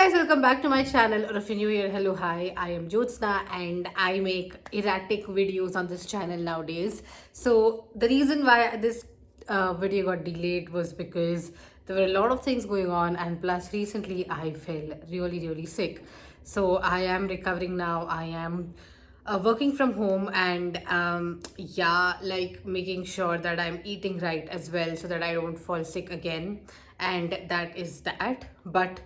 guys, welcome back to my channel, or if you're new here, hello, hi, I am Jyotsna and I make erratic videos on this channel nowadays. So the reason why this video got delayed was because there were a lot of things going on, and plus recently I fell really sick. So I am recovering now. I am working from home, and yeah, like making sure that I'm eating right as well so that I don't fall sick again. And that is that. But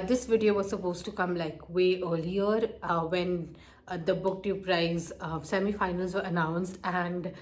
this video was supposed to come like way earlier when the Booktube Prize semi-finals were announced, and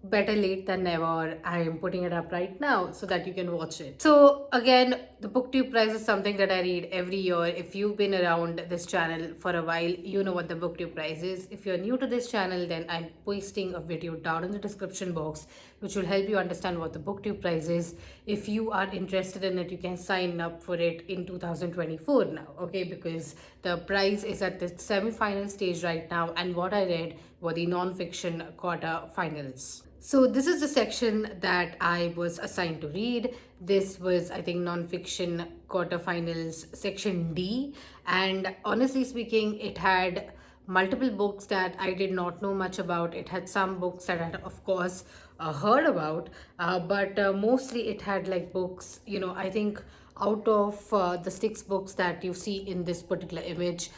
better late than never. I am putting it up right now so that you can watch it. So again, the Booktube Prize is something that I read every year. If you've been around this channel for a while, you know what the Booktube Prize is. If you're new to this channel, then I'm pasting a video down in the description box which will help you understand what the Booktube Prize is. If you are interested in it, you can sign up for it in 2024 now, okay? Because the prize is at the semi-final stage right now, and what I read were the non-fiction quarterfinals. So this is the section that I was assigned to read. This was, I think, non-fiction quarterfinals section D, and honestly speaking, it had multiple books that I did not know much about. It had some books that I had, of course, heard about, but mostly it had like books, I think out of the 6 books that you see in this particular image,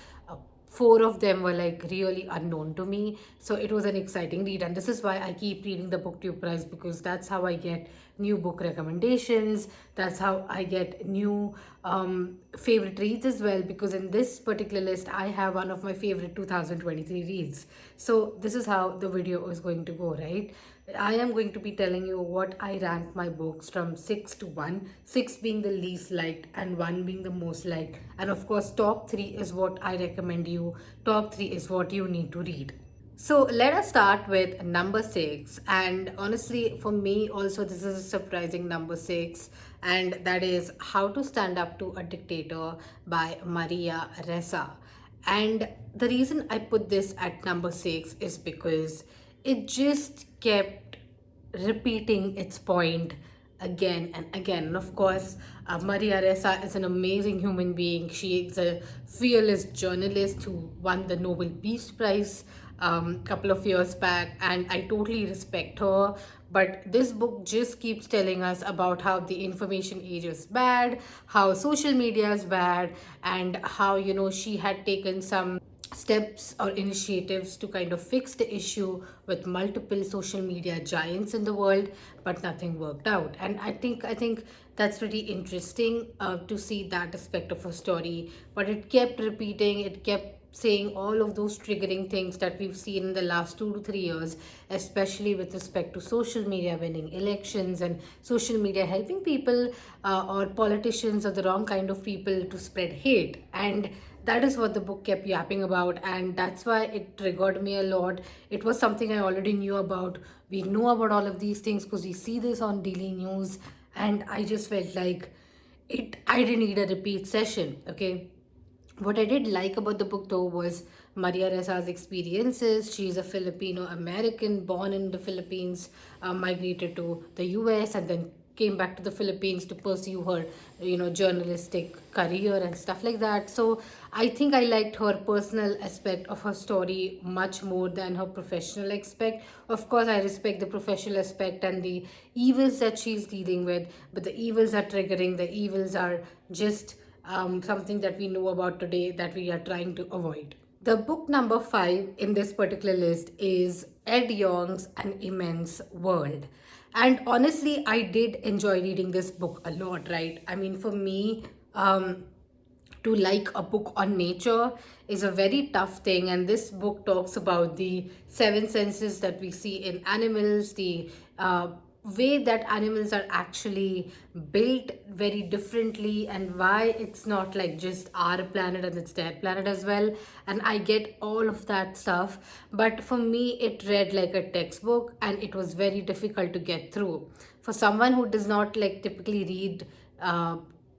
4 of them were like really unknown to me. So it was an exciting read, and this is why I keep reading the Booktube Prize, because that's how I get new book recommendations. That's how I get new favorite reads as well, because in this particular list I have one of my favorite 2023 reads. So this is how the video is going to go, right? I am going to be telling you what I rank my books from 6 to 1, 6 being the least liked and 1 being the most liked. And of course, top 3 is what I recommend you. Top 3 is what you need to read. So let us start with number 6. And honestly, for me also, this is a surprising number 6. And that is How to Stand Up to a Dictator by Maria Ressa. And the reason I put this at number 6 is because it just kept repeating its point again and again. And of course, Maria Ressa is an amazing human being. She is a fearless journalist who won the Nobel Peace Prize couple of years back, and I totally respect her. But this book just keeps telling us about how the information age is bad, how social media is bad, and how she had taken some steps or initiatives to kind of fix the issue with multiple social media giants in the world, but nothing worked out. And I think that's pretty interesting to see that aspect of a story. But it kept repeating, it kept saying all of those triggering things that we've seen in the last 2 to 3 years, especially with respect to social media winning elections and social media helping people or politicians or the wrong kind of people to spread hate. And that is what the book kept yapping about, and that's why it triggered me a lot. It was something I already knew about. We know about all of these things because we see this on daily news, and I just felt like I didn't need a repeat session, okay? What I did like about the book though was Maria Resa's experiences. She's a Filipino American born in the Philippines, migrated to the US, and then came back to the Philippines to pursue her, journalistic career and stuff like that. So I think I liked her personal aspect of her story much more than her professional aspect. Of course, I respect the professional aspect and the evils that she's dealing with, but the evils are triggering. The evils are just something that we know about today that we are trying to avoid. The book number 5 in this particular list is Ed Yong's An Immense World. And honestly, I did enjoy reading this book a lot, right? I mean, for me, to like a book on nature is a very tough thing, and this book talks about the 7 senses that we see in animals, the way that animals are actually built very differently, and why it's not like just our planet and it's their planet as well. And I get all of that stuff, but for me it read like a textbook, and it was very difficult to get through for someone who does not like typically read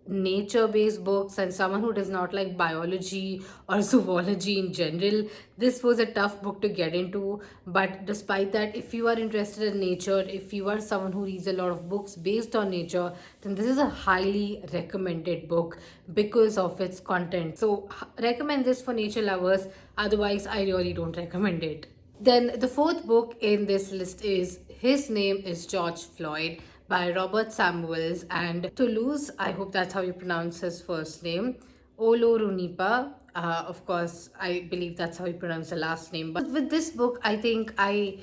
nature based books and someone who does not like biology or zoology in general, this was a tough book to get into. But despite that, if you are interested in nature, if you are someone who reads a lot of books based on nature, then this is a highly recommended book because of its content. So recommend this for nature lovers, otherwise I really don't recommend it. Then the fourth book in this list is His Name is George Floyd by Robert Samuels and Toulouse. I hope that's how you pronounce his first name. Olorunipa. Of course, I believe that's how you pronounce the last name. But with this book, I think I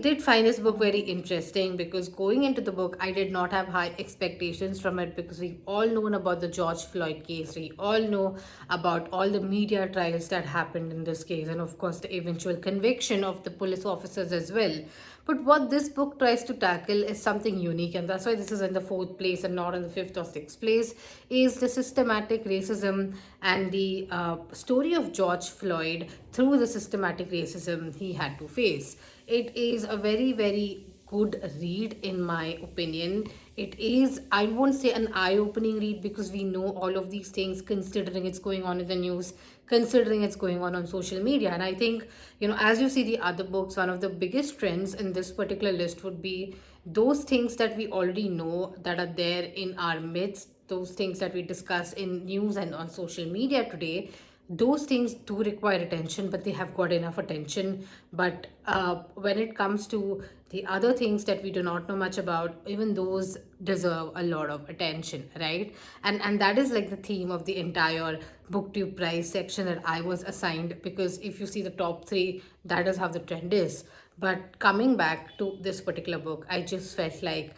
did find this book very interesting because going into the book, I did not have high expectations from it because we've all known about the George Floyd case. We all know about all the media trials that happened in this case, and of course, the eventual conviction of the police officers as well. But what this book tries to tackle is something unique, and that's why this is in the fourth place and not in the fifth or sixth place, is the systematic racism and the story of George Floyd through the systematic racism he had to face. It is a very, very good read in my opinion. It is, I won't say an eye-opening read because we know all of these things considering it's going on in the news, considering it's going on social media. And I think, as you see the other books, one of the biggest trends in this particular list would be those things that we already know that are there in our midst, those things that we discuss in news and on social media today. Those things do require attention, but they have got enough attention. But when it comes to the other things that we do not know much about, even those deserve a lot of attention, right? And that is like the theme of the entire Booktube prize section that I was assigned, because if you see the top three, that is how the trend is. But coming back to this particular book, I just felt like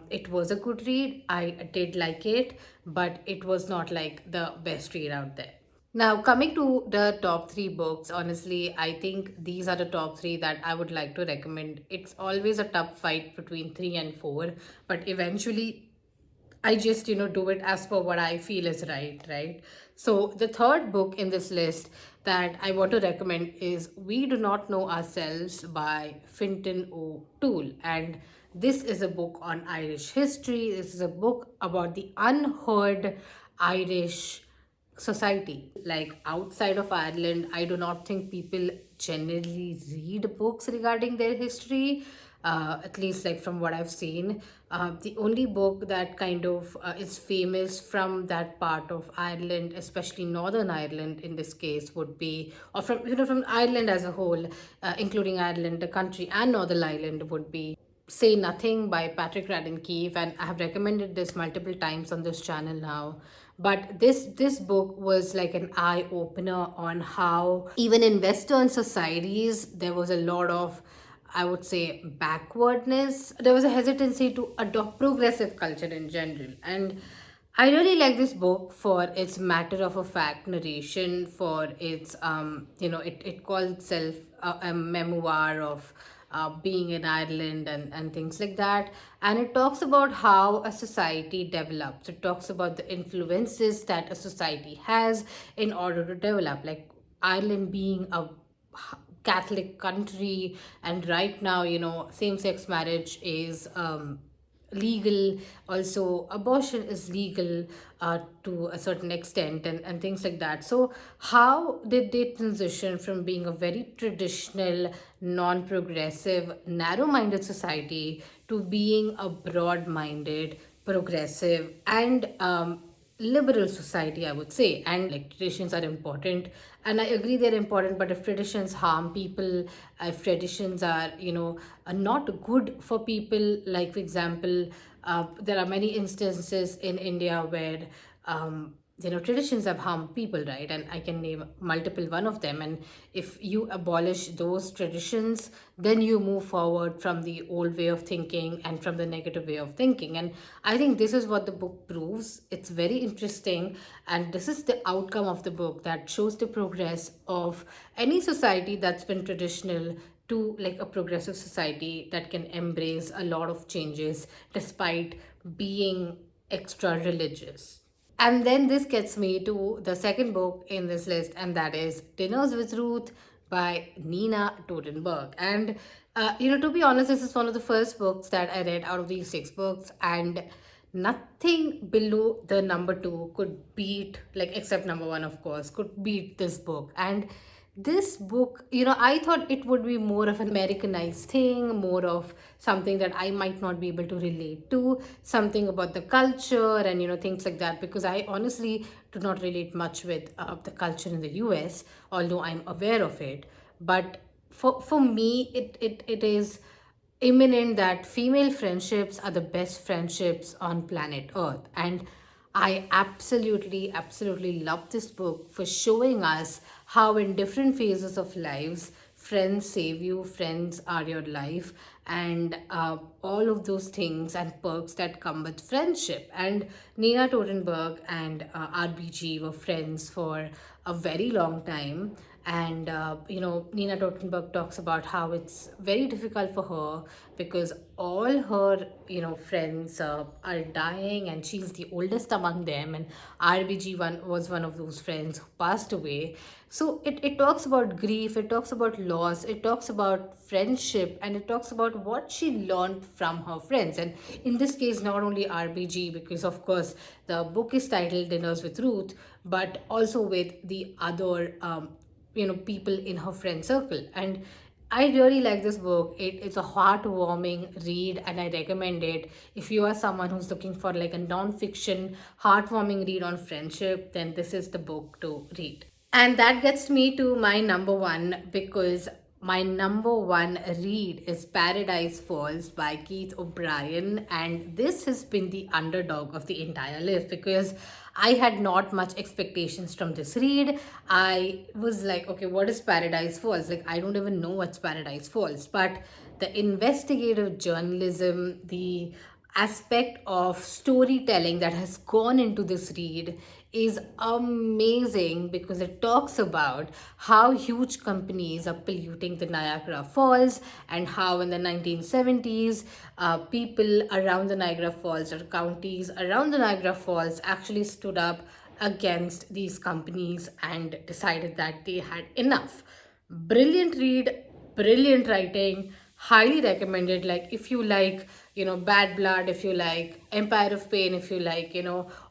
it was a good read. I did like it, but it was not like the best read out there. Now, coming to the top three books, honestly, I think these are the top three that I would like to recommend. It's always a tough fight between three and four, but eventually I just, do it as per what I feel is right? So, the third book in this list that I want to recommend is We Do Not Know Ourselves by Fintan O'Toole. And this is a book on Irish history. This is a book about the unheard Irish society. Like outside of Ireland, I do not think people generally read books regarding their history, at least like from what I've seen. The only book that kind of is famous from that part of Ireland, especially Northern Ireland in this case, would be, or from from Ireland as a whole, including Ireland, the country, and Northern Ireland, would be Say Nothing by Patrick Radden Keefe, and I have recommended this multiple times on this channel now. But this book was like an eye opener on how even in Western societies there was a lot of, I would say, backwardness. There was a hesitancy to adopt progressive culture in general, and I really like this book for its matter of a fact narration, for its it calls itself a memoir of being in Ireland and things like that. And it talks about how a society develops. It talks about the influences that a society has in order to develop. Like Ireland being a Catholic country, and right now, same-sex marriage is legal. Also, abortion is legal to a certain extent, and things like that. So, how did they transition from being a very traditional, non-progressive, narrow-minded society to being a broad-minded, progressive, and liberal society, I would say? And like traditions are important, and I agree they're important, but if traditions harm people, if traditions are not good for people, like for example, there are many instances in India where traditions have harmed people, right? And I can name multiple one of them. And if you abolish those traditions, then you move forward from the old way of thinking and from the negative way of thinking. And I think this is what the book proves. It's very interesting, and this is the outcome of the book that shows the progress of any society that's been traditional to like a progressive society that can embrace a lot of changes despite being extra religious. And then this gets me to the second book in this list, and that is Dinners with Ruth by Nina Totenberg. And to be honest, this is one of the first books that I read out of these six books, and nothing below the number two could beat, like, except number one, of course, could beat this book. And this book, I thought it would be more of an Americanized thing, more of something that I might not be able to relate to, something about the culture and, things like that, because I honestly do not relate much with the culture in the US, although I'm aware of it. But for me, it is imminent that female friendships are the best friendships on planet Earth. And I absolutely love this book for showing us how, in different phases of lives, friends save you, friends are your life, and all of those things and perks that come with friendship. And Nina Totenberg and RBG were friends for a very long time. And Nina Totenberg talks about how it's very difficult for her because all her friends are dying, and she's the oldest among them, and RBG was one of those friends who passed away. So it talks about grief, it talks about loss, it talks about friendship, and it talks about what she learned from her friends. And in this case, not only RBG, because of course the book is titled Dinners with Ruth, but also with the other people in her friend circle. And I really like this book. It's a heartwarming read, and I recommend it. If you are someone who's looking for like a non-fiction heartwarming read on friendship, then this is the book to read. And that gets me to my number one, because my number one read is Paradise Falls by Keith O'Brien. And this has been the underdog of the entire list because I had not much expectations from this read. I was like, okay, what is Paradise Falls? Like, I don't even know what's Paradise Falls. But the investigative journalism, the aspect of storytelling that has gone into this read is amazing, because it talks about how huge companies are polluting the Niagara Falls, and how in the 1970s people around the Niagara Falls, or counties around the Niagara Falls, actually stood up against these companies and decided that they had enough. Brilliant read, brilliant writing, highly recommended. Like, if you like Bad Blood, if you like Empire of Pain, if you like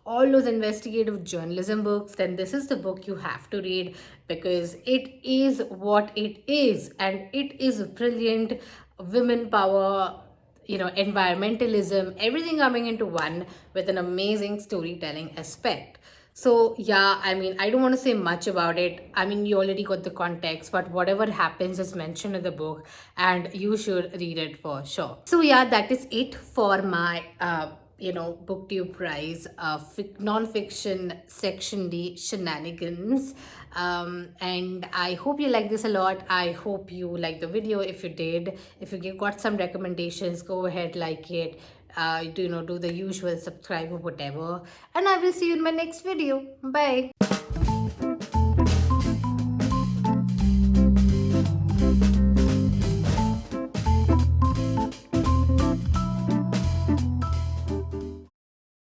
all those investigative journalism books, then this is the book you have to read, because it is what it is, and it is brilliant. Women power, environmentalism, everything coming into one, with an amazing storytelling aspect. So yeah, I mean, I don't want to say much about it. I mean, you already got the context, but whatever happens is mentioned in the book, and you should read it for sure. So yeah, that is it for my Booktube prize non-fiction section D shenanigans. And I hope you like this a lot. I hope you like the video. If you did, if you got some recommendations, go ahead, like it. Do the usual, subscribe or whatever, and I will see you in my next video. Bye.